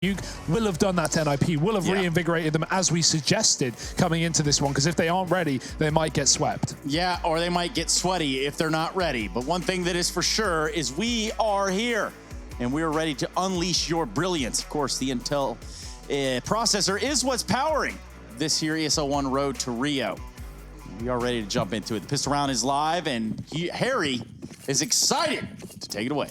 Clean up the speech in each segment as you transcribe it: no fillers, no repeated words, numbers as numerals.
You will have done that to NIP, will have reinvigorated them as we suggested coming into this one, because if they aren't ready, they might get swept. Yeah, or they might get sweaty if they're not ready. But one thing that is for sure is we are here, and we're ready to unleash your brilliance. Of course, the Intel processor is what's powering this here ESL 1 road to Rio. We are ready to jump into it. The pistol round is live, and Harry is excited to take it away.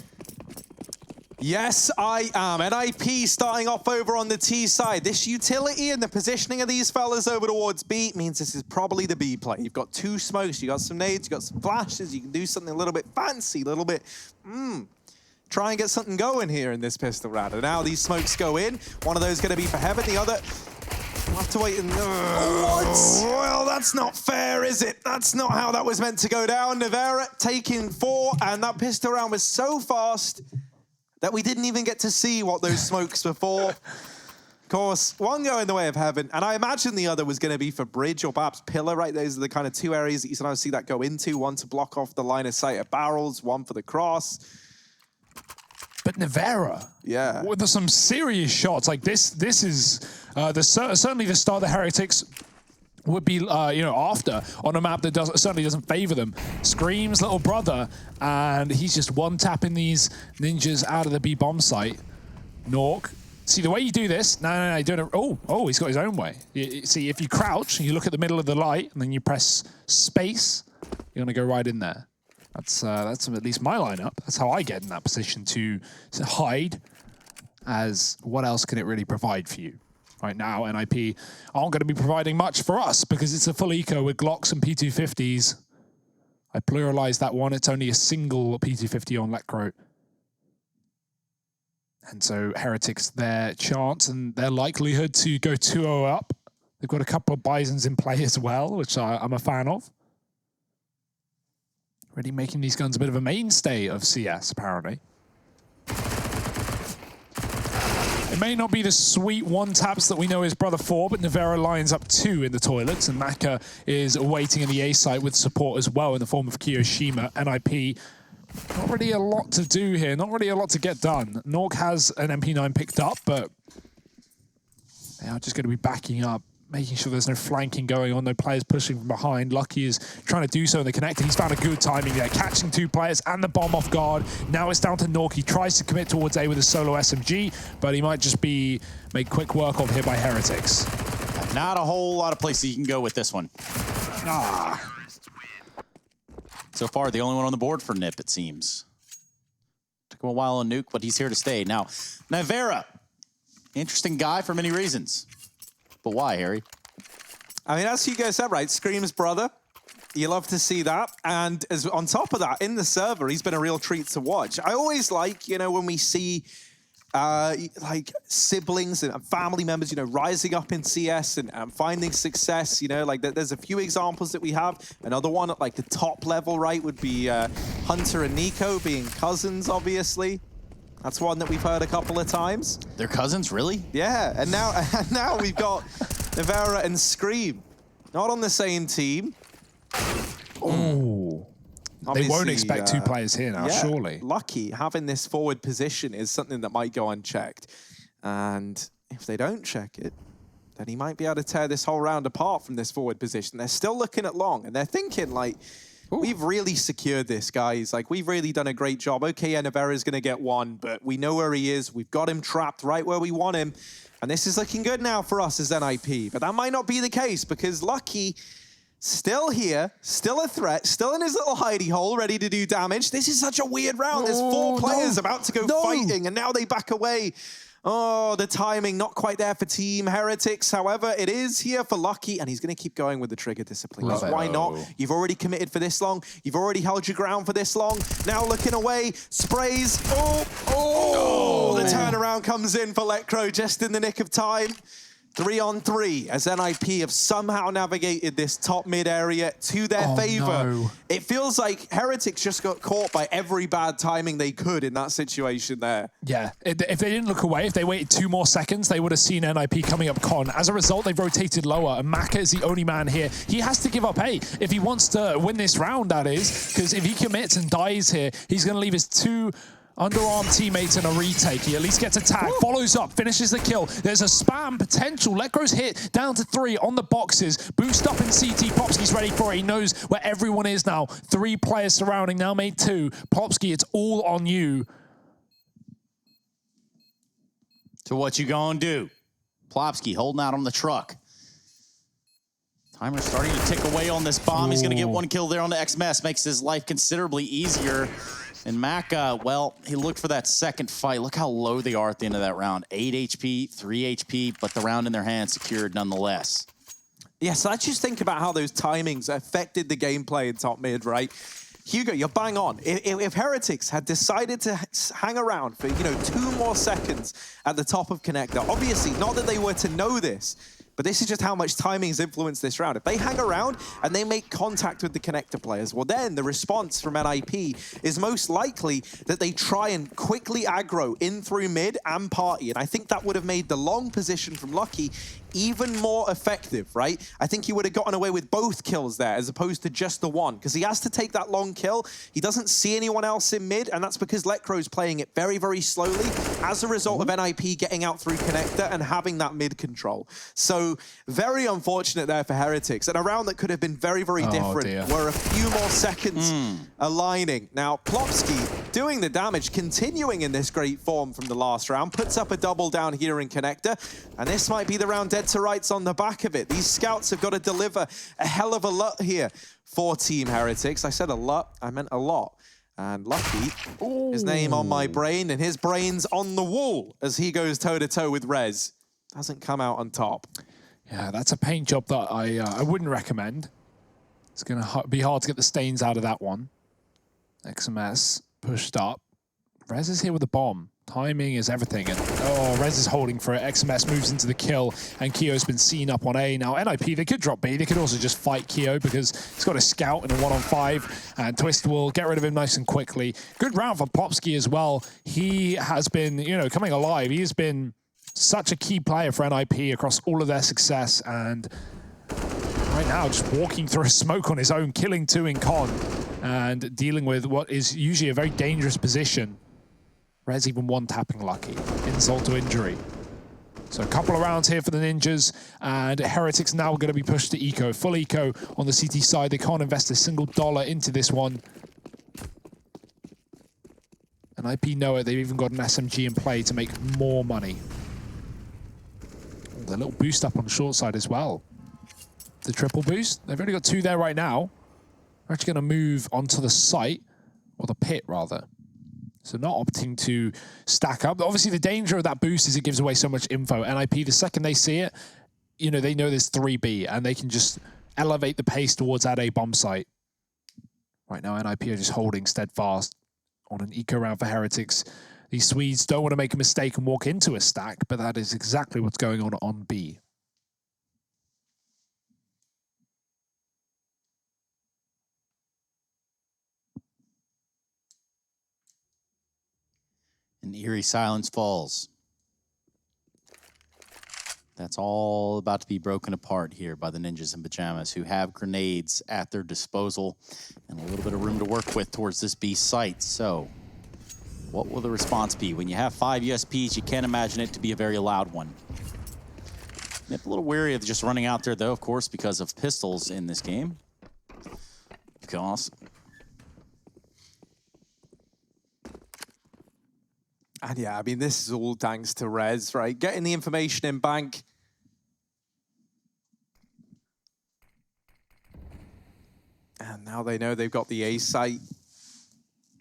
Yes, I am. NIP starting off over on the T side. This utility and the positioning of these fellas over towards B means this is probably the B play. You've got two smokes, you got some nades, you got some flashes, you can do something a little bit fancy, a little bit, try and get something going here in this pistol round. And now these smokes go in. One of those going to be for Heaven, the other... We'll have to wait and... What? Well, that's not fair, is it? That's not how that was meant to go down. Nevera taking 4, and that pistol round was so fast that we didn't even get to see what those smokes were for. Of course, one going the way of Heaven, and I imagine the other was going to be for Bridge or perhaps Pillar, right? Those are the kind of two areas that you sometimes see that go into. One to block off the line of sight of barrels, one for the cross. But Nevera, with some serious shots. Like this is certainly the start the Heretics would be, after on a map that certainly doesn't favor them. Scream's little brother, and he's just one-tapping these ninjas out of the B bomb site. Nork, see the way you do this? No, doing it. Oh, he's got his own way. See, if you crouch and you look at the middle of the light, and then you press space, you're gonna go right in there. That's at least my lineup. That's how I get in that position to hide. As what else can it really provide for you? Right now, NIP aren't going to be providing much for us because it's a full eco with Glocks and P250s. I pluralized that one. It's only a single P250 on Lecro. And so Heretics, their chance and their likelihood to go 2-0 up. They've got a couple of Bisons in play as well, which I'm a fan of. Already making these guns a bit of a mainstay of CS, apparently. It may not be the sweet one-taps that we know his brother for, but Nevera lines up 2 in the toilets, and Maka is waiting in the A site with support as well in the form of Kiyoshima. NIP, not really a lot to do here, not really a lot to get done. Nork has an MP9 picked up, but they are just going to be backing up, making sure there's no flanking going on, no players pushing from behind. Lucky is trying to do so in the connector. He's found a good timing there, catching 2 players and the bomb off guard. Now it's down to Nork. He tries to commit towards A with a solo SMG, but he might just be made quick work of here by Heretics. Not a whole lot of places you can go with this one. So far, the only one on the board for Nip, it seems. Took him a while on Nuke, but he's here to stay. Now, Nevera, interesting guy for many reasons. But why, Harry? I mean, as Hugo said, right, Scream's brother. You love to see that. And as on top of that, in the server, he's been a real treat to watch. I always like, when we see like siblings and family members, rising up in CS and finding success, like there's a few examples that we have. Another one at like the top level, right, would be Hunter and Nico being cousins, obviously. That's one that we've heard a couple of times. They're cousins, really? Yeah, and now we've got Nevera and Scream. Not on the same team. Oh. They won't expect 2 players here now, surely. Lucky having this forward position is something that might go unchecked. And if they don't check it, then he might be able to tear this whole round apart from this forward position. They're still looking at long, and they're thinking like, we've really secured this, guys. Like, we've really done a great job. Okay, Nevera's going to get 1, but we know where he is. We've got him trapped right where we want him. And this is looking good now for us as NIP. But that might not be the case, because Lucky, still here, still a threat, still in his little hidey hole, ready to do damage. This is such a weird round. There's 4 players about to go fighting, and now they back away. Oh, the timing not quite there for Team Heretics. However, it is here for Lucky, and he's going to keep going with the trigger discipline. Why not? You've already committed for this long. You've already held your ground for this long. Now looking away, sprays. The turnaround comes in for Lecro just in the nick of time. 3-on-3 as NIP have somehow navigated this top mid area to their favor. No. It feels like Heretics just got caught by every bad timing they could in that situation there. Yeah, if they didn't look away, if they waited 2 more seconds, they would have seen NIP coming up con. As a result, they've rotated lower, and Maka is the only man here. He has to give up A if he wants to win this round, that is, because if he commits and dies here, he's going to leave his 2 underarm teammates in a retake. He at least gets a tag, follows up, finishes the kill. There's a spam potential. Lekro's hit down to 3 on the boxes. Boost up in CT. Popsky's ready for it. He knows where everyone is now. 3 players surrounding, now made 2. Popsky, it's all on you. So what you gonna do? Plopsky holding out on the truck. Timer's starting to tick away on this bomb. Ooh. He's gonna get 1 kill there on the XMS. Makes his life considerably easier. And Maka, well, he looked for that second fight. Look how low they are at the end of that round. 8 HP, 3 HP, but the round in their hand secured nonetheless. Yeah, so let's just think about how those timings affected the gameplay in top mid, right? Hugo, you're bang on. If Heretics had decided to hang around for, 2 more seconds at the top of Connector, obviously, not that they were to know this, but this is just how much timing's influenced this round. If they hang around and they make contact with the Connector players, well then the response from NIP is most likely that they try and quickly aggro in through mid and party. And I think that would have made the long position from Lucky even more effective, right? I think he would have gotten away with both kills there as opposed to just the one, because he has to take that long kill. He doesn't see anyone else in mid, and that's because Lekro's playing it very, very slowly as a result of NIP getting out through Connector and having that mid control. So very unfortunate there for Heretics, and a round that could have been very, very different were a few more seconds aligning. Now, Plopsky doing the damage, continuing in this great form from the last round, puts up a double down here in Connector, and this might be the round dead to rights on the back of it. These scouts have got to deliver a hell of a lot here for Team Heretics. I said a lot, I meant a lot. And Lucky, his name on my brain, and his brain's on the wall as he goes toe-to-toe with Rez. Doesn't come out on top. Yeah, that's a paint job that I wouldn't recommend. It's going to be hard to get the stains out of that one. XMS pushed up. Rez is here with a bomb. Timing is everything. And Rez is holding for it. XMS moves into the kill, and Keo's been seen up on A. Now, NIP, they could drop B. They could also just fight Keo because he's got a scout in a 1-on-5, and Twist will get rid of him nice and quickly. Good round for Popsky as well. He has been, coming alive. He has been such a key player for NIP across all of their success, and right now just walking through a smoke on his own, killing 2 in con, and dealing with what is usually a very dangerous position. Rez even one-tapping Lucky. Insult to injury. So a couple of rounds here for the Ninjas, and Heretics now going to be pushed to eco. Full eco on the CT side. They can't invest a single dollar into this one. And IP know it. They've even got an SMG in play to make more money. The little boost up on the short side as well. The triple boost. They've only got 2 there right now. They're actually going to move onto the site, or the pit rather. So not opting to stack up. Obviously, the danger of that boost is it gives away so much info. NIP, the second they see it, they know there's 3B, and they can just elevate the pace towards that A bomb site. Right now, NIP are just holding steadfast on an eco round for Heretics. These Swedes don't want to make a mistake and walk into a stack, but that is exactly what's going on B. An eerie silence falls. That's all about to be broken apart here by the Ninjas in Pyjamas, who have grenades at their disposal and a little bit of room to work with towards this B site. So, what will the response be? When you have 5 USPs, you can't imagine it to be a very loud one. I'm a little wary of just running out there, though, of course, because of pistols in this game. Because... And yeah, I mean, this is all thanks to Rez, right? Getting the information in bank. And now they know they've got the A site.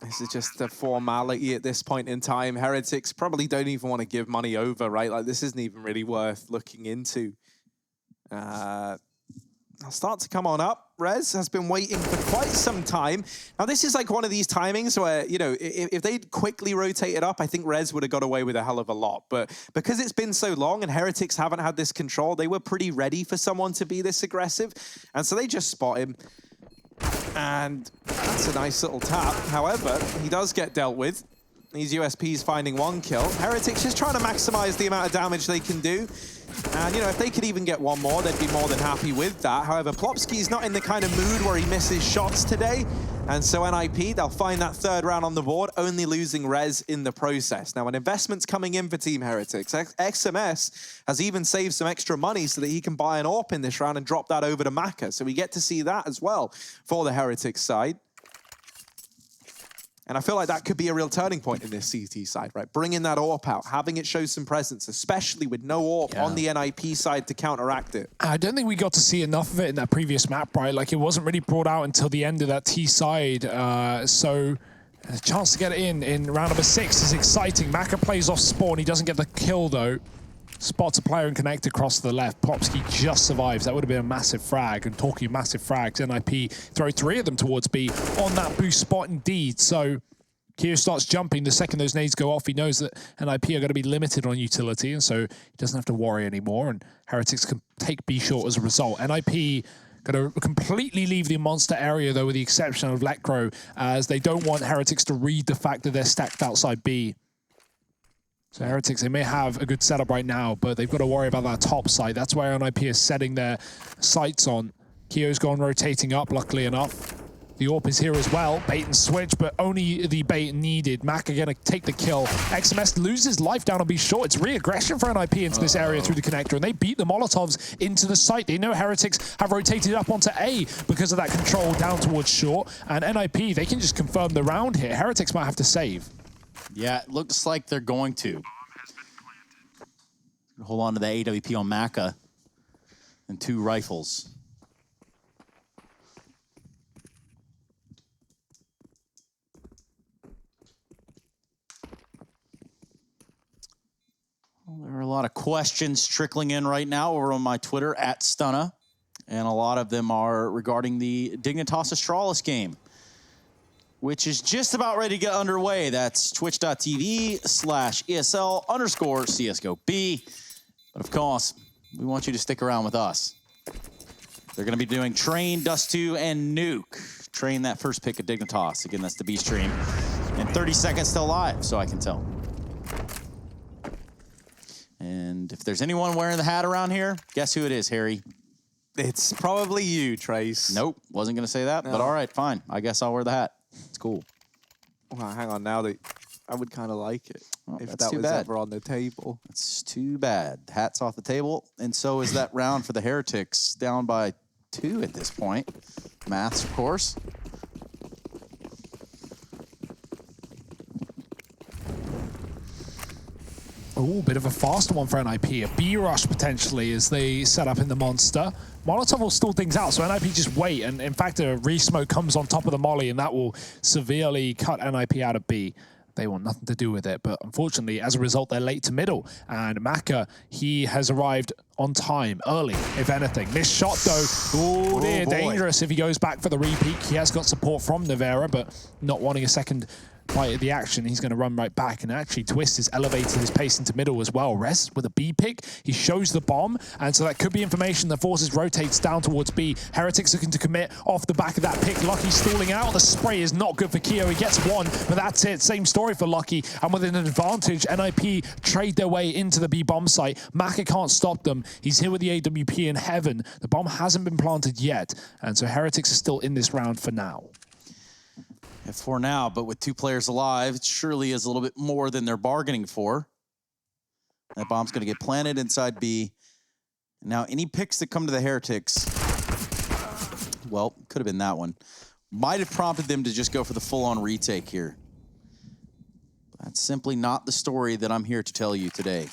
This is just a formality at this point in time. Heretics probably don't even want to give money over, right? Like, this isn't even really worth looking into. I'll start to come on up. Rez has been waiting for quite some time. Now, this is like one of these timings where, if they'd quickly rotated up, I think Rez would have got away with a hell of a lot. But because it's been so long and Heretics haven't had this control, they were pretty ready for someone to be this aggressive. And so they just spot him. And that's a nice little tap. However, he does get dealt with. These USPs finding 1 kill. Heretics just trying to maximize the amount of damage they can do. And, you know, if they could even get one more, they'd be more than happy with that. However, Plopsky's not in the kind of mood where he misses shots today. And so NIP, they'll find that third round on the board, only losing res in the process. Now, an investment's coming in for Team Heretics. XMS has even saved some extra money so that he can buy an AWP in this round and drop that over to Maka. So we get to see that as well for the Heretics side. And I feel like that could be a real turning point in this CT side, right? Bringing that AWP out, having it show some presence, especially with no AWP on the NIP side to counteract it. I don't think we got to see enough of it in that previous map, right? Like, it wasn't really brought out until the end of that T side. So a chance to get it in round number 6 is exciting. Maka plays off spawn. He doesn't get the kill, though. Spots a player and connect across to the left. Plopsky just survives. That would have been a massive frag. And talking of massive frags, NIP throw 3 of them towards B on that boost spot indeed. So Keo starts jumping. The second those nades go off, he knows that NIP are going to be limited on utility, and so he doesn't have to worry anymore. And Heretics can take B short as a result. NIP going to completely leave the monster area, though, with the exception of Lecro, as they don't want Heretics to read the fact that they're stacked outside B. So Heretics, they may have a good setup right now, but they've got to worry about that top side. That's where NIP is setting their sights on. Keo's gone rotating up, luckily enough. The AWP is here as well. Bait and switch, but only the bait needed. Maka going to take the kill. XMS loses life down on B short. It's re-aggression for NIP into this area through the connector, and they beat the Molotovs into the site. They know Heretics have rotated up onto A because of that control down towards short, and NIP, they can just confirm the round here. Heretics might have to save. Yeah, it looks like they're going to. Hold on to the AWP on Maka and 2 rifles. Well, there are a lot of questions trickling in right now over on my Twitter, @Stunna, and a lot of them are regarding the Dignitas Astralis game, which is just about ready to get underway. That's twitch.tv/ESL_CSGOB. But of course, we want you to stick around with us. They're going to be doing Train, Dust 2, and Nuke. Train, that first pick of Dignitas. Again, that's the B stream. And 30 seconds till live, so I can tell. And if there's anyone wearing the hat around here, guess who it is, Harry? It's probably you, Trace. Nope, wasn't going to say that, but all right, fine. I guess I'll wear the hat. It's cool. Well, hang on, now that I would kind of like it if that's that too was bad. ever on the table. It's too bad. Hat's off the table, and so is that round for the Heretics, down by 2 at this point. Maths, of course. Oh, bit of a faster one for NIP. A B rush potentially as they set up in the monster. Molotov will stall things out, so NIP just wait. And in fact, a re-smoke comes on top of the molly, and that will severely cut NIP out of B. They want nothing to do with it, but unfortunately, as a result, they're late to middle. And Maka, he has arrived on time, early, if anything. Missed shot, though. Oh, dear, dangerous if he goes back for the repeat. He has got support from Navera, but not wanting a second bite of the action, he's going to run right back. And actually, Twist is elevating his pace into middle as well. Rest with a B pick. He shows the bomb, and so that could be information that forces rotates down towards B. Heretics looking to commit off the back of that pick. Lucky stalling out. The spray is not good for Keo. He gets one, but that's it. Same story for Lucky. And with an advantage, NIP trade their way into the B bomb site. Maka can't stop them. He's here with the AWP in heaven. The bomb hasn't been planted yet, and so Heretics are still in this round for now. For now, but with 2 players alive, it surely is a little bit more than they're bargaining for. That bomb's going to get planted inside B. Now, any picks that come to the Heretics, well, could have been that one, might have prompted them to just go for the full-on retake here. That's simply not the story that I'm here to tell you today.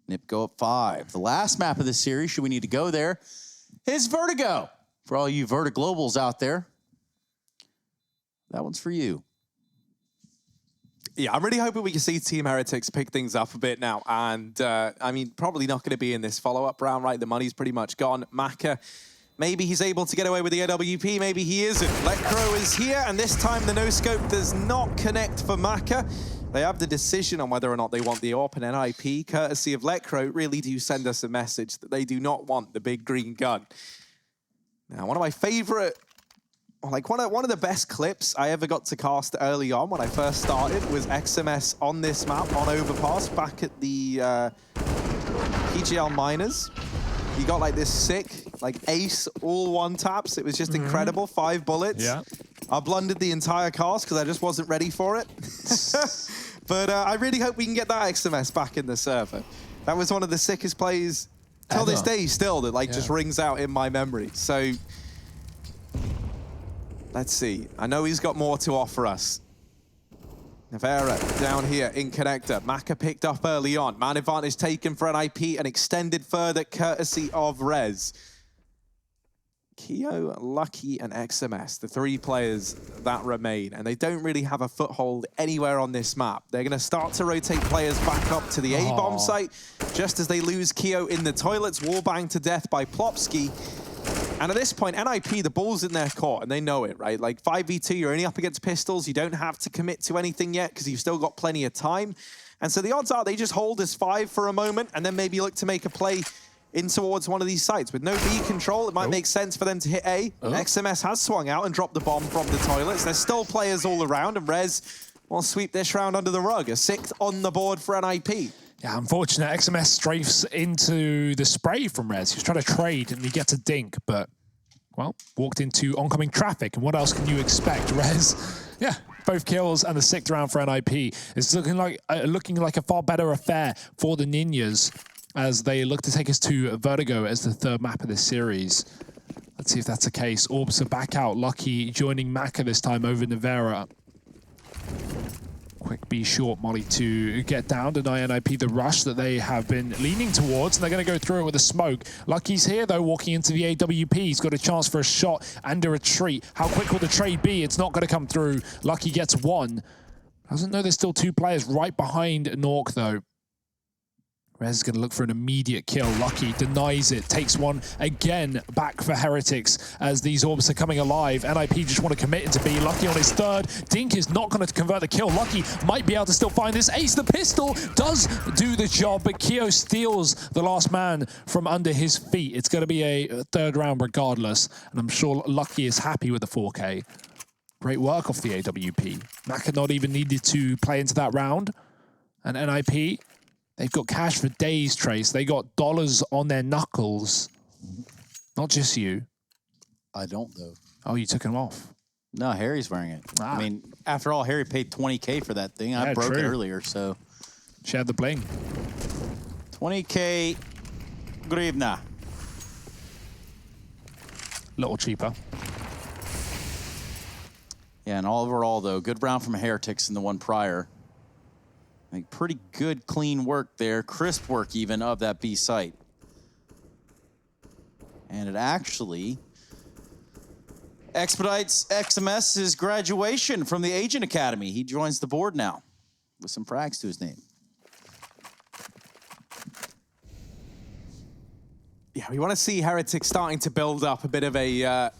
Nip go up 5. The last map of this series, should we need to go there, is Vertigo. For all you Vertiglobals out there, that one's for you. Yeah, I'm really hoping we can see Team Heretics pick things up a bit now. And, I mean, probably not going to be in this follow-up round, right? The money's pretty much gone. Maka, maybe he's able to get away with the AWP. Maybe he isn't. Lecro is here, and this time the no-scope does not connect for Maka. They have the decision on whether or not they want the AWP, and NIP, courtesy of Lecro, really do send us a message that they do not want the big green gun. Now, one of my favorite like one of the best clips I ever got to cast early on when I first started was XMS on this map on Overpass back at the PGL Miners. He got like this sick, like ace all one taps. It was just incredible. 5 bullets. Yeah. I blundered the entire cast because I just wasn't ready for it. But I really hope we can get that XMS back in the server. That was one of the sickest plays till this day still that like just rings out in my memory. So let's see. I know he's got more to offer us. Nevera down here in connector. Maka picked up early on. Man advantage taken for NIP and extended further courtesy of Rez. Keo, Lucky, and XMS, the 3 players that remain, and they don't really have a foothold anywhere on this map. They're going to start to rotate players back up to the A-bomb site, just as they lose Keo in the toilets, wallbanged to death by Plopsky. And at this point, NIP, the ball's in their court, and they know it, right? Like 5v2, you're only up against pistols. You don't have to commit to anything yet because you've still got plenty of time. And so the odds are they just hold as 5 for a moment and then maybe look to make a play in towards one of these sites. With no B control, it might make sense for them to hit A. XMS has swung out and dropped the bomb from the toilets. There's still players all around, and Rez will sweep this round under the rug. A 6th on the board for NIP. Yeah, unfortunate. XMS strafes into the spray from Rez. He was trying to trade and he gets a dink, but, well, walked into oncoming traffic. And what else can you expect? Rez, yeah, both kills and the 6th round for NIP. It's looking like a far better affair for the Ninjas as they look to take us to Vertigo as the 3rd map of this series. Let's see if that's the case. Orbs are back out. Lucky joining Maka this time over Nevera. Quick B short molly to get down, deny NIP the rush that they have been leaning towards, and they're going to go through it with a smoke. Lucky's here, though, walking into the AWP. He's got a chance for a shot and a retreat. How quick will the trade be? It's not going to come through. Lucky gets 1. Doesn't know there's still 2 players right behind Nork, though. Rez is going to look for an immediate kill. Lucky denies it, takes 1 again back for Heretics as these orbs are coming alive. NIP just want to commit into B. Lucky on his 3rd. Dink is not going to convert the kill. Lucky might be able to still find this ace. The pistol does do the job, but Keo steals the last man from under his feet. It's going to be a 3rd round regardless, and I'm sure Lucky is happy with the 4K. Great work off the AWP. Maka not even needed to play into that round. And NIP, they've got cash for days, Trace. They got dollars on their knuckles. Not just you. I don't, though. Oh, you took them off. No, Harry's wearing it. I mean, after all, Harry paid 20K for that thing. I broke it earlier, so. She had the bling. 20K grivna. Little cheaper. Yeah, and overall, though, good round from Heretics in the one prior. Like pretty good, clean work there. Crisp work, even, of that B site. And it actually expedites XMS's graduation from the Agent Academy. He joins the board now with some frags to his name. Yeah, we want to see Heretics starting to build up a bit of a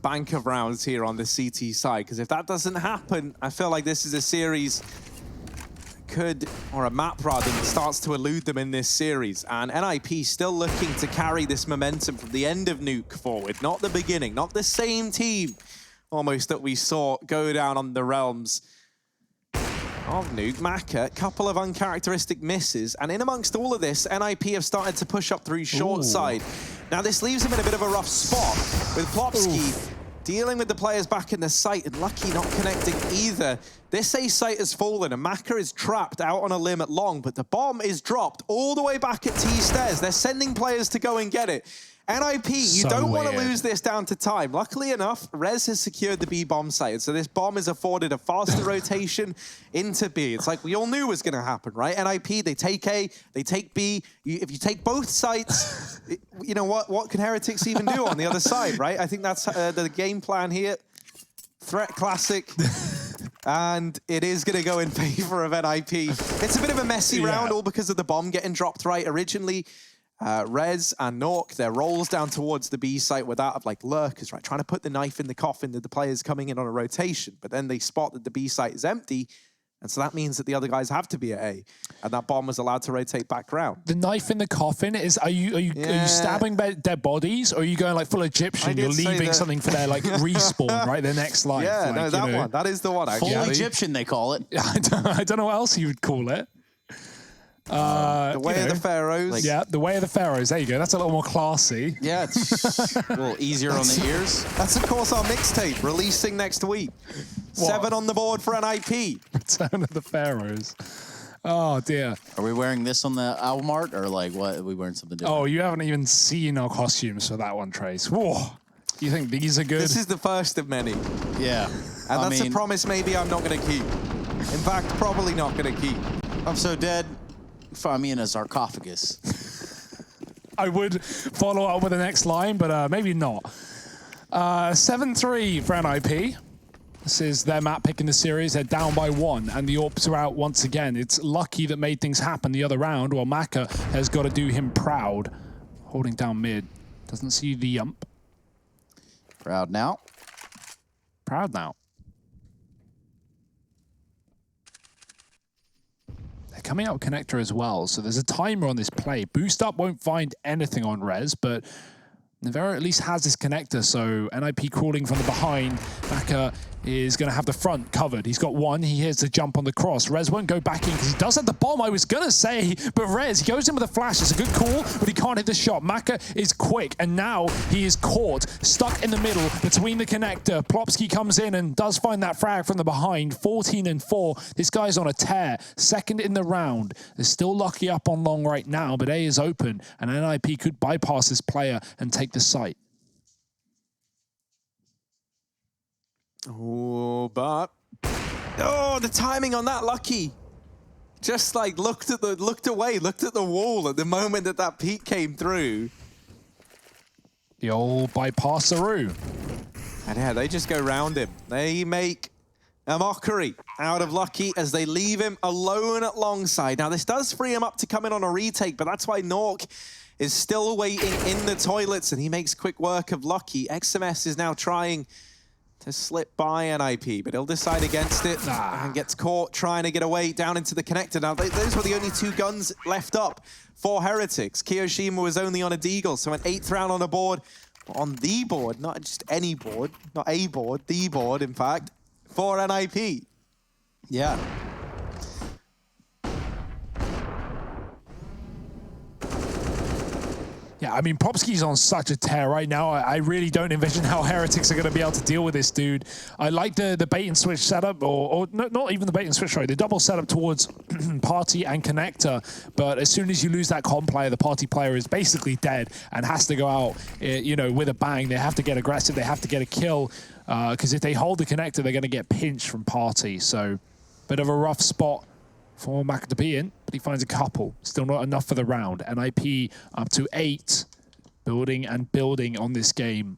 bank of rounds here on the CT side, because if that doesn't happen, I feel like this is a series or a map rather, that starts to elude them in this series. And NIP still looking to carry this momentum from the end of Nuke forward, not the beginning, not the same team almost that we saw go down on the realms of Nuke. Maka, a couple of uncharacteristic misses, and in amongst all of this, NIP have started to push up through short side. Now this leaves him in a bit of a rough spot with Plopsky dealing with the players back in the site, and Lucky not connecting either. This A site has fallen, and Maka is trapped out on a limb at long, but the bomb is dropped all the way back at T stairs. They're sending players to go and get it. NIP, you don't want to lose this down to time. Luckily enough, Rez has secured the B bomb site, so this bomb is afforded a faster rotation into B. It's like we all knew was going to happen, right? NIP, they take A, they take B. If you take both sites, you know what can Heretics even do on the other side, right? I think that's the game plan here. Threat classic. And it is going to go in favor of NIP. It's a bit of a messy round, all because of the bomb getting dropped right originally. Rez and Nork, their rolls down towards the B site with that of like lurkers, right? Trying to put the knife in the coffin that the players coming in on a rotation, but then they spot that the B site is empty. And so that means that the other guys have to be at A, and that bomb was allowed to rotate back round. The knife in the coffin is, are you stabbing dead bodies, or are you going like full Egyptian? You're leaving something for their like respawn, right? Their next life. Yeah, like, no, that one. That is the one, actually. Full Egyptian, they call it. I don't know what else you would call it. The way of the pharaohs. Like, yeah, the way of the pharaohs. There you go. That's a little more classy. Yeah, it's a little easier on the ears. That's, of course, our mixtape, releasing next week. What? 7 on the board for NIP. Return of the pharaohs. Oh, dear. Are we wearing this on the album art, or like what? Are we wearing something different? Oh, you haven't even seen our costumes for that one, Trace. Whoa. You think these are good? This is the first of many. Yeah. And that's a promise maybe I'm not going to keep. In fact, probably not going to keep. I'm so dead. Find me in a sarcophagus. I would follow up with the next line, but maybe not. 7-3 for NIP. This is their map pick in the series. They're down by 1, and the AWPs are out once again. It's Lucky that made things happen the other round, while Maka has got to do him proud. Holding down mid. Doesn't see the yump. Proud now. Proud now. Coming out connector as well, so there's a timer on this play. Boost up won't find anything on Rez, but Nevera at least has this connector, so NIP crawling from the behind. Maka is going to have the front covered. He's got one. He hears the jump on the cross. Rez won't go back in because he does have the bomb, I was going to say, but Rez, he goes in with a flash. It's a good call, but he can't hit the shot. Maka is quick, and now he is caught, stuck in the middle between the connector. Plopsky comes in and does find that frag from the behind. 14-4. This guy's on a tear. Second in the round. They're still Lucky up on long right now, but A is open, and NIP could bypass this player and take the site. Oh, but the timing on that, Lucky. Just like looked away, looked at the wall at the moment that that peek came through. The old bypasseroo. And yeah, they just go round him. They make a mockery out of Lucky as they leave him alone at long side. Now, this does free him up to come in on a retake, but that's why Nork is still waiting in the toilets, and he makes quick work of Lucky. XMS is now trying to slip by NIP, but he'll decide against it and gets caught trying to get away down into the connector. Now, those were the only 2 guns left up for Heretics. Kiyoshima was only on a deagle, so an 8th round on a board. On the board, not just any board, not a board, the board, in fact, for NIP. Yeah. Yeah, I mean, Popsky's on such a tear right now. I really don't envision how Heretics are going to be able to deal with this dude. I like the bait and switch setup, or not even the bait and switch, sorry, the double setup towards Party and Connector. But as soon as you lose that comp player, the Party player is basically dead and has to go out, you know, with a bang. They have to get aggressive. They have to get a kill, because if they hold the Connector, they're going to get pinched from Party. So, bit of a rough spot for Maka to be in, but he finds a couple. Still not enough for the round. NIP up to 8, building and building on this game.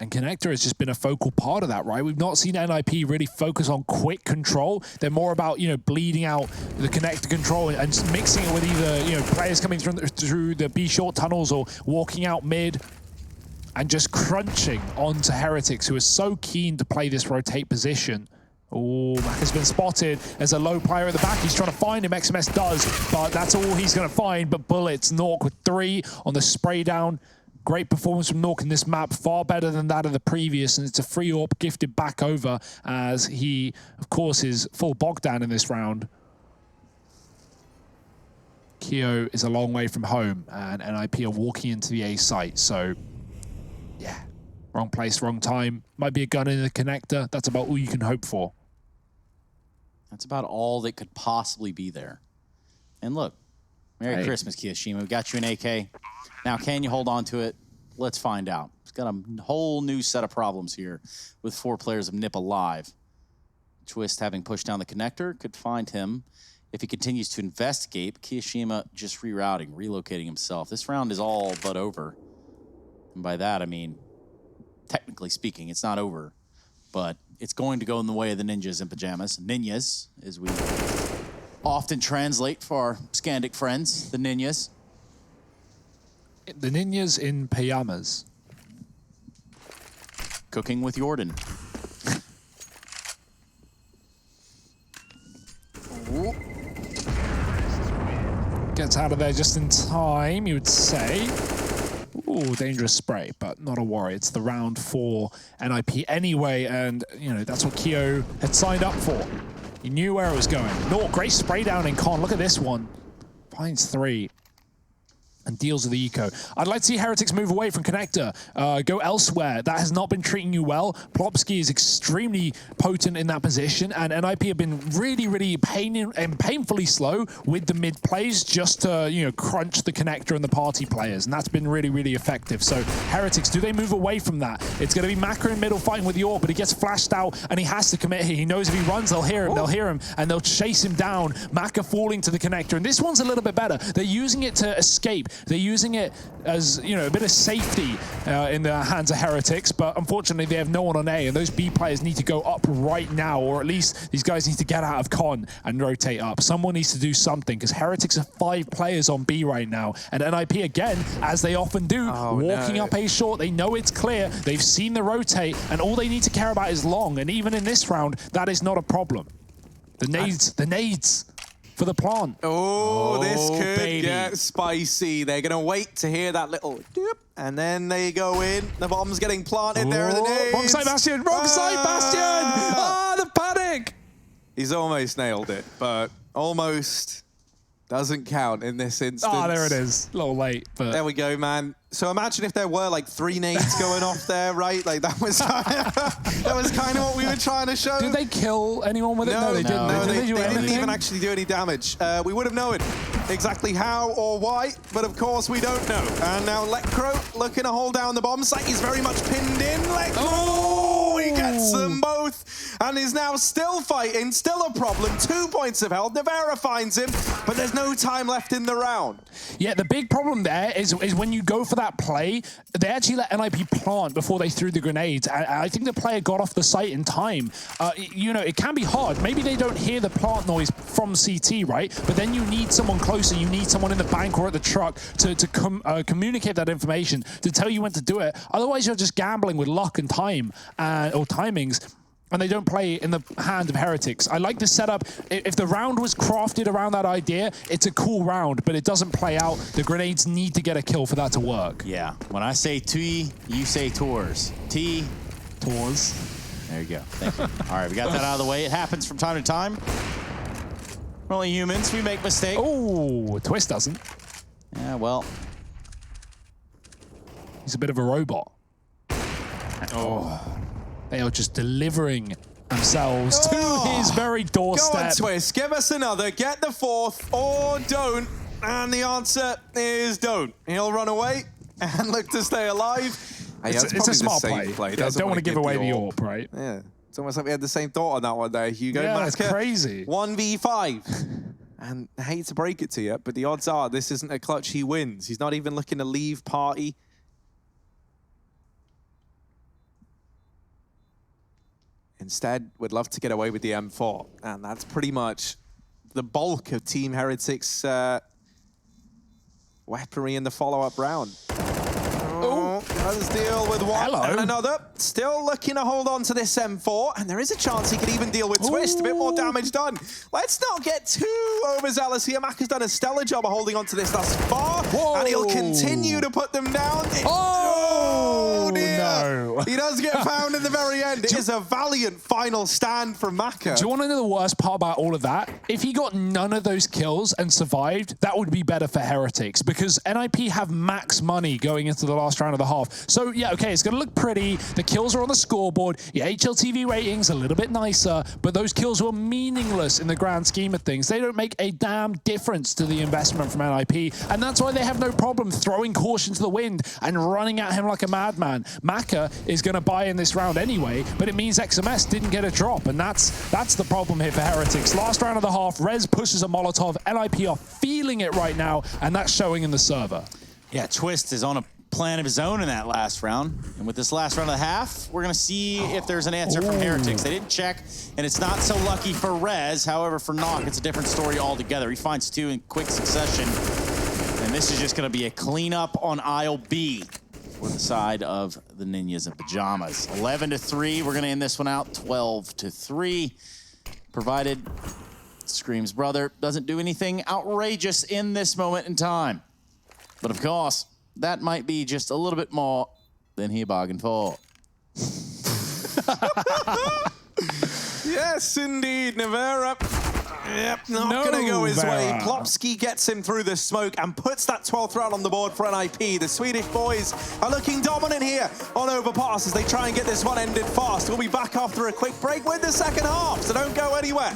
And Connector has just been a focal part of that, right? We've not seen NIP really focus on quick control. They're more about, you know, bleeding out the Connector control and just mixing it with either, you know, players coming through the B short tunnels or walking out mid, and just crunching onto Heretics, who is so keen to play this rotate position. Oh, Mac has been spotted as a low player at the back. He's trying to find him. XMS does, but that's all he's going to find. But bullets. Nork with 3 on the spray down. Great performance from Nork in this map, far better than that of the previous, and it's a free AWP gifted back over as he, of course, is full Bogdan in this round. Keo is a long way from home, and NIP are walking into the A site, so yeah, wrong place, wrong time. Might be a gun in the connector. That's about all you can hope for. That's about all that could possibly be there. And look, Merry Christmas, Kiyoshima. We got you an AK. Now, can you hold on to it? Let's find out. It's got a whole new set of problems here with 4 players of NIP alive. Twist, having pushed down the connector, could find him if he continues to investigate. Kiyoshima just rerouting, relocating himself. This round is all but over. And by that, I mean, technically speaking, it's not over, but it's going to go in the way of the ninjas in pajamas. Ninjas, as we often translate for our Scandic friends, the ninjas. The ninjas in pyjamas. Cooking with Jordan. gets out of there just in time, you would say. Ooh, dangerous spray, but not a worry. It's the round for NIP anyway, and, you know, that's what Keo had signed up for. He knew where it was going. No, great spray down in Con. Look at this one. Finds 3. And deals with the eco. I'd like to see Heretics move away from Connector, go elsewhere. That has not been treating you well. Plopsky is extremely potent in that position, and NIP have been really painfully slow with the mid plays just to, you know, crunch the Connector and the party players, and that's been really effective. So Heretics, do they move away from that? It's going to be Maka in middle fighting with the AWP, but he gets flashed out, and he has to commit here. He knows if he runs, they'll hear him, and they'll chase him down. Maka falling to the Connector, and this one's a little bit better. They're using it to escape. They're using it as, you know, a bit of safety in the hands of Heretics, but unfortunately they have no one on A, and those B players need to go up right now, or at least these guys need to get out of Con and rotate up. Someone needs to do something, because Heretics are 5 players on B right now, and NIP again, as they often do, walking up A short. They know it's clear, they've seen the rotate, and all they need to care about is long, and even in this round, that is not a problem. The nades for the plant. Oh, this could get spicy. They're going to wait to hear that little doop, and then they go in. The bomb's getting planted. There are the nades. Wrong side Bastion! Wrong side Bastion! Ah, the panic! He's almost nailed it, but almost doesn't count in this instance. Ah, there it is. A little late, but... There we go, man. So imagine if there were like 3 nades going off there, right? Like that was kind of what we were trying to show. Did they kill anyone with it? No, they didn't. No, they didn't even actually do any damage. We would have known exactly how or why, but of course we don't know. And now Lecro looking to hold down the bomb site. He's very much pinned in. Lecro, he gets them both, and is now still fighting, still a problem. 2 points of health. Nevera finds him, but there's no time left in the round. Yeah, the big problem there is when you go for that play, they actually let NIP plant before they threw the grenades. I think the player got off the site in time. You know, it can be hard. Maybe they don't hear the plant noise from CT, right? But then you need someone closer. You need someone in the bank or at the truck to communicate that information, to tell you when to do it. Otherwise, you're just gambling with luck and time or timings. And they don't play in the hand of Heretics. I like the setup. If the round was crafted around that idea, it's a cool round, but it doesn't play out. The grenades need to get a kill for that to work. Yeah. When I say T, you say Tours. T, Tours. There you go. Thank you. All right, we got that out of the way. It happens from time to time. We're only humans. We make mistakes. Oh, Twist doesn't. Yeah, well. He's a bit of a robot. Oh. They are just delivering themselves to his very doorstep. Go on, Twist. Give us another. Get the 4th or don't. And the answer is don't. He'll run away and look to stay alive. It's a smart play. Yeah, don't want to give away the AWP, right? Yeah. It's almost like we had the same thought on that one there, Hugo. Yeah, that's crazy. 1v5. And I hate to break it to you, but the odds are this isn't a clutch he wins. He's not even looking to leave party. Instead, we'd love to get away with the M4. And that's pretty much the bulk of Team Heretics' weaponry in the follow-up round. Oh, does deal with one and another. Still looking to hold on to this M4, and there is a chance he could even deal with Twist. A bit more damage done. Let's not get too overzealous here. Maka's done a stellar job of holding on to this thus far, and he'll continue to put them down. Oh dear. No. He does get found in the very end. It is a valiant final stand from Maka. Do you want to know the worst part about all of that? If he got none of those kills and survived, that would be better for Heretics, because NIP have max money going into the last round of the half. So yeah, okay, it's going to look pretty. The kills are on the scoreboard. Your HLTV rating's a little bit nicer, but those kills were meaningless in the grand scheme of things. They don't make a damn difference to the investment from NIP, and that's why they have no problem throwing caution to the wind and running at him like a madman. Maka is going to buy in this round anyway, but it means XMS didn't get a drop, and that's the problem here for Heretics. Last round of the half, Rez pushes a Molotov. NIP are feeling it right now, and that's showing in the server. Yeah, Twist is on a plan of his own in that last round. And with this last round of the half, we're going to see if there's an answer from Heretics. They didn't check, and it's not so lucky for Rez. However, for Knock, it's a different story altogether. He finds 2 in quick succession, and this is just going to be a cleanup on aisle B for the side of the Ninjas and Pyjamas. 11-3. We're going to end this one out 12-3, provided Scream's brother doesn't do anything outrageous in this moment in time. But of course, that might be just a little bit more than he bargained for. Yes, indeed, Nevera. Yep, not going to go his way. Plopski gets him through the smoke and puts that 12th round on the board for NIP. The Swedish boys are looking dominant here on Overpass as they try and get this one ended fast. We'll be back after a quick break with the second half, so don't go anywhere.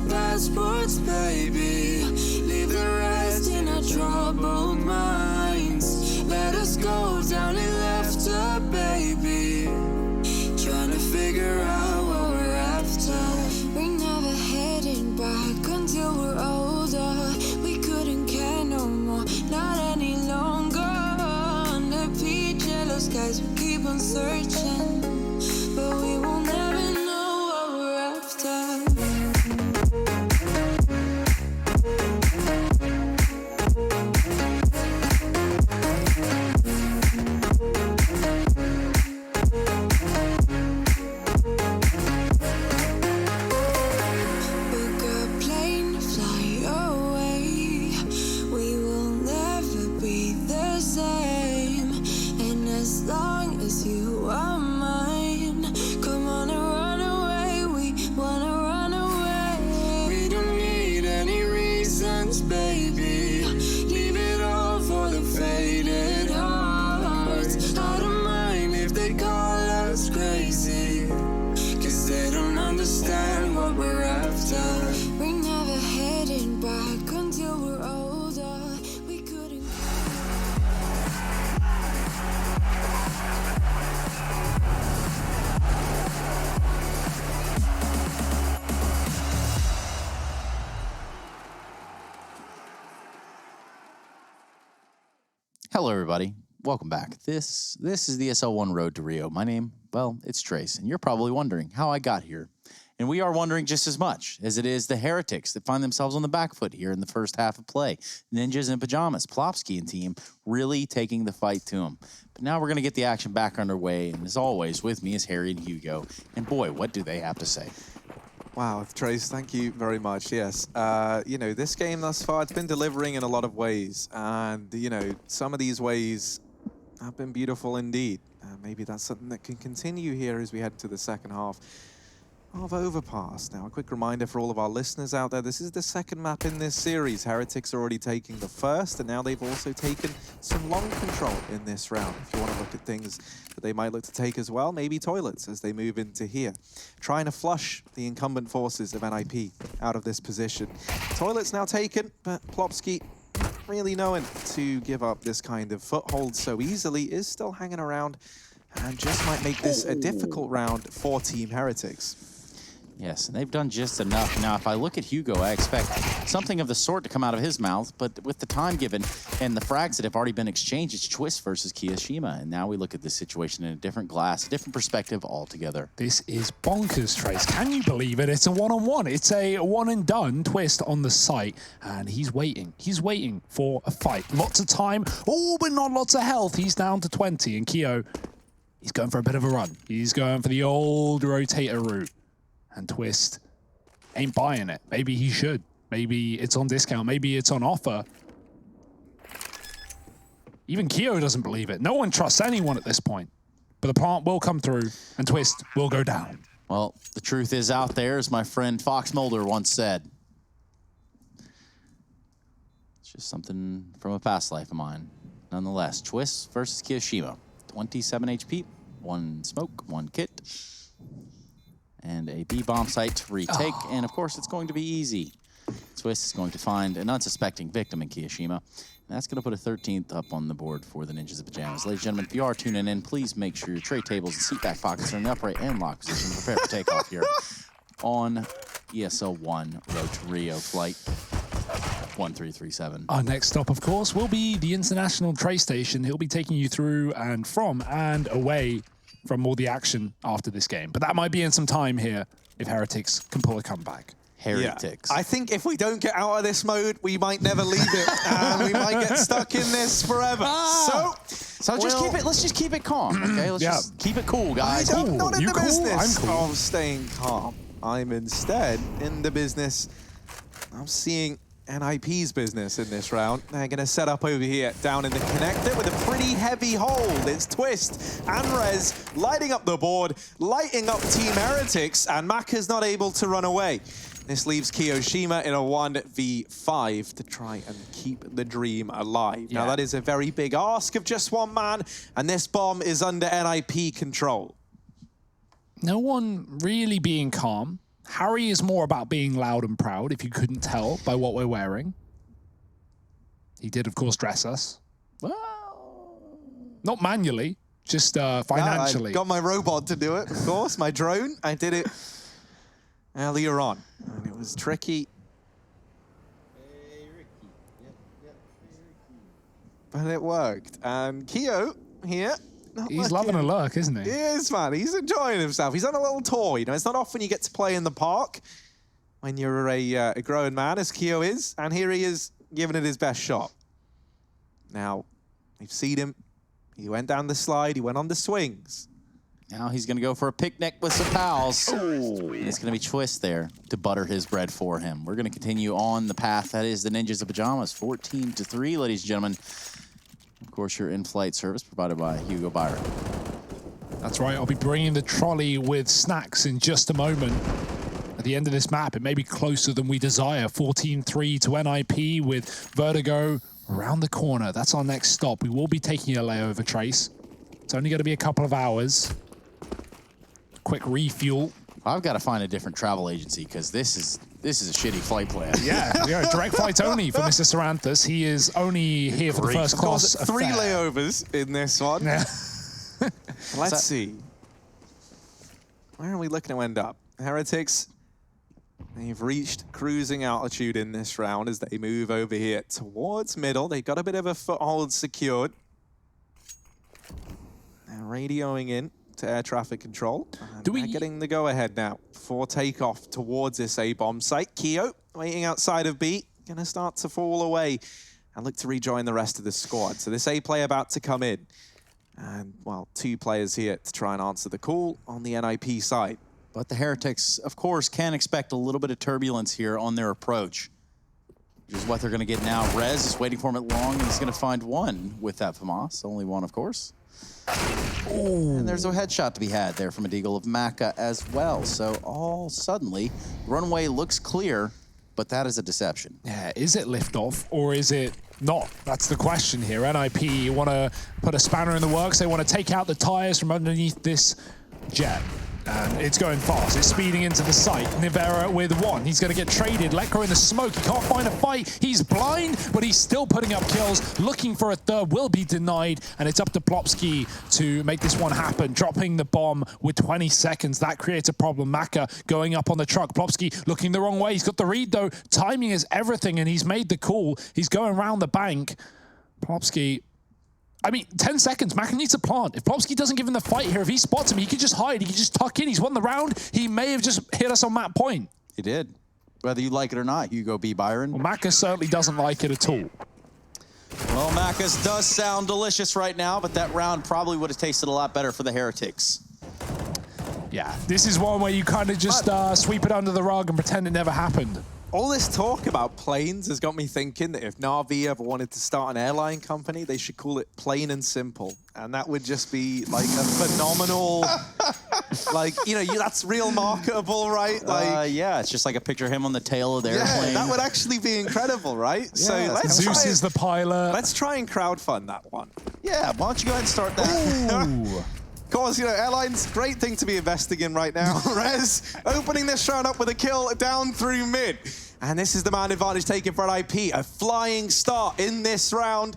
Passports, baby. Leave the rest in our troubled minds. Let us go down in laughter, baby. Trying to figure out what we're after. We're never heading back until we're older. We couldn't care no more, not any longer. Under peach yellow skies, we keep on searching, but we will never know what we're after. Hello, everybody. Welcome back. This is the ESL1 Road to Rio. My name, well, it's Trace, and you're probably wondering how I got here. And we are wondering just as much as it is the Heretics that find themselves on the back foot here in the first half of play. Ninjas in Pyjamas, Plopski and team really taking the fight to them. But now we're going to get the action back underway, and as always, with me is Harry and Hugo. And boy, what do they have to say? Wow, Trace, thank you very much. Yes, you know, this game thus far, it's been delivering in a lot of ways. And, you know, some of these ways have been beautiful indeed. Maybe that's something that can continue here as we head to the second half of Overpass. Now, a quick reminder for all of our listeners out there, this is the second map in this series. Heretics are already taking the first, and now they've also taken some long control in this round. If you want to look at things that they might look to take as well, maybe toilets as they move into here. Trying to flush the incumbent forces of NIP out of this position. Toilets now taken, but Plopski really known to give up this kind of foothold so easily, is still hanging around and just might make this a difficult round for Team Heretics. Yes, and they've done just enough. Now, if I look at Hugo, I expect something of the sort to come out of his mouth, but with the time given and the frags that have already been exchanged, it's Twist versus Kiyashima. And now we look at this situation in a different glass, a different perspective altogether. This is bonkers, Trace. Can you believe it? It's a one-on-one. It's a one-and-done Twist on the site, and he's waiting. He's waiting for a fight. Lots of time, oh, but not lots of health. He's down to 20, and Keo, he's going for a bit of a run. He's going for the old rotator route. And Twist ain't buying it. Maybe he should. Maybe it's on discount. Maybe it's on offer. Even Keo doesn't believe it. No one trusts anyone at this point. But the plant will come through, and Twist will go down. Well, the truth is out there, as my friend Fox Mulder once said. It's just something from a past life of mine. Nonetheless, Twist versus Kiyashima. 27 HP, 1 smoke, 1 kit. And a B-bomb site to retake, and of course it's going to be easy. Twist is going to find an unsuspecting victim in Kiyashima, and that's going to put a 13th up on the board for the Ninjas of Pyjamas. Ladies and gentlemen, if you are tuning in, please make sure your tray tables and seat back pockets are in the upright and locked position. Prepare for takeoff here on ESL 1 Road to Rio flight 1337. Our next stop, of course, will be the International Tray Station. He'll be taking you through and from and away from all the action after this game. But that might be in some time here if Heretics can pull a comeback. Heretics. Yeah. I think if we don't get out of this mode, we might never leave it. And we might get stuck in this forever. So let's just keep it calm, okay? Let's just keep it cool, guys. I'm not in You the cool? business I'm cool. of staying calm. I'm instead in the business of seeing NIP's business in this round. They're going to set up over here down in the connector with a pretty heavy hold. It's Twist and Rez lighting up the board, lighting up Team Heretics, and Maka's not able to run away. This leaves Kiyashima in a 1v5 to try and keep the dream alive. Yeah. Now, that is a very big ask of just one man, and this bomb is under NIP control. No one really being calm. Harry is more about being loud and proud, if you couldn't tell by what we're wearing. He did, of course, dress us. Well, Not manually, just financially. I got my robot to do it, of course, my drone. I did it earlier on, and it was tricky. But it worked. And Keo here. He's loving a lurk, isn't he? He is, man. He's enjoying himself. He's on a little tour. You know, it's not often you get to play in the park when you're a grown man, as Keo is. And here he is giving it his best shot. Now, we've seen him. He went down the slide. He went on the swings. now he's going to go for a picnic with some pals. And it's going to be Twist there to butter his bread for him. We're going to continue on the path that is the Ninjas of Pyjamas. 14-3, ladies and gentlemen. Of course, your in-flight service provided by Hugo Byron. That's right. I'll be bringing the trolley with snacks in just a moment. At the end of this map, it may be closer than we desire. 14-3 to NIP with Vertigo around the corner. That's our next stop. We will be taking a layover, Trace. It's only going to be a couple of hours. Quick refuel. I've got to find a different travel agency because this is a shitty flight plan. Yeah, direct flights only for Mr. Saranthus. He is only here for the first class affair. 3 layovers in this one. Yeah. Let's see. Where are we looking to end up? Heretics, they've reached cruising altitude in this round as they move over here towards middle. They've got a bit of a foothold secured. They're radioing in to air traffic control. They're getting the go-ahead now for takeoff towards this A-bomb site. Keo waiting outside of B, gonna start to fall away and look to rejoin the rest of the squad. So this A play about to come in. And, well, 2 players here to try and answer the call on the NIP side. But the Heretics, of course, can expect a little bit of turbulence here on their approach, which is what they're going to get now. Rez is waiting for him at long, and he's going to find one with that FAMAS. Only one, of course. Ooh. And there's a headshot to be had there from a deagle of Maka as well. So all suddenly, runway looks clear, but that is a deception. Yeah, is it liftoff or is it not? That's the question here. NIP want to put a spanner in the works. They want to take out the tires from underneath this jet. And it's going fast. It's speeding into the site. Nivera with 1. He's going to get traded. Lekko in the smoke. He can't find a fight. He's blind, but he's still putting up kills. Looking for a third. Will be denied. And it's up to Plopsky to make this one happen. Dropping the bomb with 20 seconds. That creates a problem. Maka going up on the truck. Plopsky looking the wrong way. He's got the read, though. Timing is everything, and he's made the call. He's going around the bank. Plopsky... I mean, 10 seconds, Maka needs to plant. If Plopsky doesn't give him the fight here, if he spots him, he could just hide. He could just tuck in. He's won the round. He may have just hit us on that point. He did. Whether you like it or not, Hugo B. Byron. Well, Maka certainly doesn't like it at all. Well, Maka's does sound delicious right now, but that round probably would have tasted a lot better for the Heretics. Yeah, this is one where you kind of just sweep it under the rug and pretend it never happened. All this talk about planes has got me thinking that if Na'Vi ever wanted to start an airline company, they should call it Plain and Simple. And that would just be like a phenomenal, like, you know, that's real marketable, right? Like, yeah, it's just like a picture of him on the tail of the airplane. That would actually be incredible, right? Yeah, so let's Zeus is the pilot. Let's try and crowdfund that one. Yeah, why don't you go ahead and start that? Ooh. Of course, you know, airlines, great thing to be investing in right now. Rez opening this round up with a kill down through mid. And this is the man advantage taken for an IP. A flying start in this round.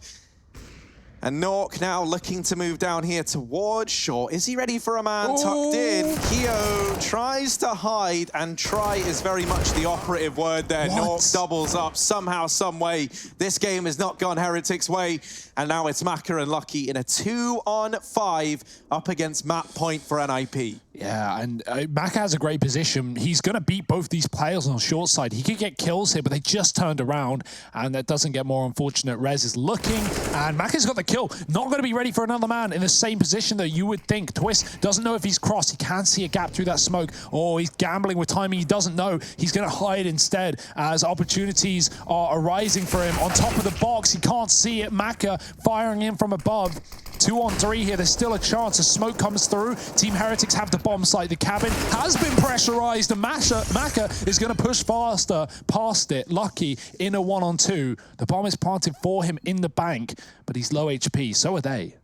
And Nork now looking to move down here towards shore. Is he ready for a man tucked in? Keo tries to hide, and try is very much the operative word there. What? Nork doubles up somehow, some way. This game has not gone Heretics' way. And now it's Maka and Lucky in a 2-on-5 up against map point for NIP. Yeah, and Maka has a great position. He's going to beat both these players on the short side. He could get kills here, but they just turned around, and that doesn't get more unfortunate. Rez is looking, and Maka's got the kill. Not going to be ready for another man in the same position that you would think. Twist doesn't know if he's crossed. He can't see a gap through that smoke. Oh, he's gambling with timing. He doesn't know. He's going to hide instead as opportunities are arising for him. On top of the box, he can't see it. Maka firing in from above. 2-on-3 here. There's still a chance. A smoke comes through. Team Heretics have the bomb site. The cabin has been pressurized, and Maka is going to push faster past it. Lucky in a 1-on-2. The bomb is planted for him in the bank, but he's low HP. So are they.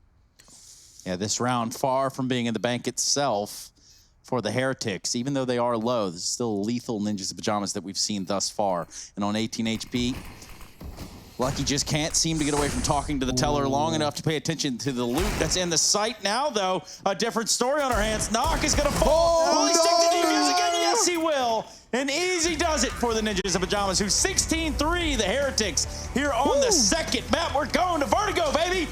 Yeah, this round far from being in the bank itself for the Heretics. Even though they are low, there's still lethal Ninjas in Pyjamas that we've seen thus far. And on 18 HP, Lucky just can't seem to get away from talking to the teller long enough to pay attention to the loot that's in the site. Now, though, a different story on our hands. Knock is going to fall. Will he stick to defense again? Yes, he will. And easy does it for the Ninjas in Pyjamas, who 16-3 the Heretics here on the second map. We're going to Vertigo, baby.